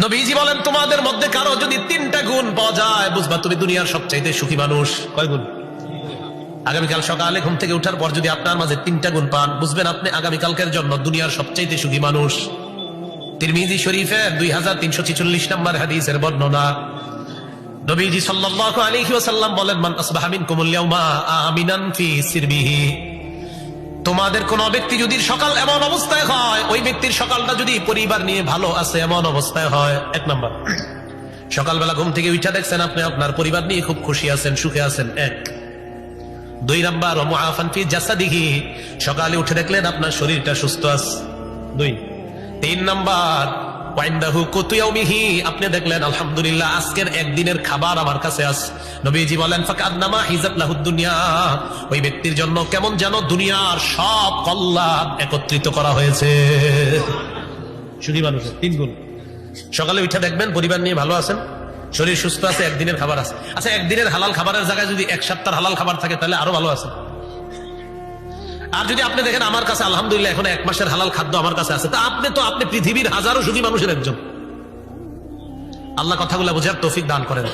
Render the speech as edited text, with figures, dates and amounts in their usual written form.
নবীজি বলেন, তোমাদের মধ্যে কারো যদি 3টা গুণ পাওয়া যায়, বুঝবা তুমি দুনিয়ার সবচাইতে সুখী মানুষ। কয় গুণ? আগামীকাল সকালে ঘুম থেকে ওঠার পর যদি আপনার মাঝে 3টা গুণ পান, বুঝবেন আপনি আগামীকালকের জন্য দুনিয়ার সবচাইতে সুখী মানুষ। তিরমিজি শরীফের 2346 নম্বর হাদিসের বর্ণনা। নবীজি সাল্লাল্লাহু আলাইহি ওয়াসাল্লাম বলেন, মান আসবাহা মিনকুমুল ইয়াউমা আমিনান ফি সিরবিহি। তোমাদের কোন ব্যক্তি যদি সকাল এমন অবস্থায় হয়, ওই ব্যক্তির সকালটা যদি পরিবার নিয়ে ভালো আছে এমন অবস্থায় হয়। 1 নাম্বার, সকালবেলা ঘুম থেকে উঠা দেখছেন আপনি আপনার পরিবার নিয়ে খুব খুশি আছেন, সুখে আছেন। 1। 2 নাম্বার, ওয়া মুআফান ফি জাসাদিহি, সকালে উঠে দেখলেন আপনার শরীরটা সুস্থ আছে। 2। 3 নাম্বার, ওয়াইন্দাহু কুতু ইয়াউমিহি, আপনি দেখলেন আলহামদুলিল্লাহ আজকের একদিনের খাবার আমার কাছে আছে। নবীজি বলেন, ফাকান্নামা হিজাত লাহুদ দুনিয়া, ওই ব্যক্তির জন্য কেমন যেন দুনিয়ার সব কল্যাণ একত্রিত করা হয়েছে। সুখী মানুষের 3 গুণ। সকালে উঠে দেখবেন পরিবার নিয়ে ভালো আছেন, শরীর সুস্থ আছে, একদিনের খাবার আছে। আচ্ছা, একদিনের হালাল খাবারের জায়গায় যদি 1 সপ্তাহ হালাল খাবার থাকে তাহলে আরো ভালো আছে। আর যদি আপনি দেখেন আমার কাছে আলহামদুলিল্লাহ এখন 1 মাসের হালাল খাদ্য আমার কাছে আছে, তা আপনি পৃথিবীর হাজারো সুখী মানুষের একজন। আল্লাহ কথাগুলো বোঝার তৌফিক দান করেন।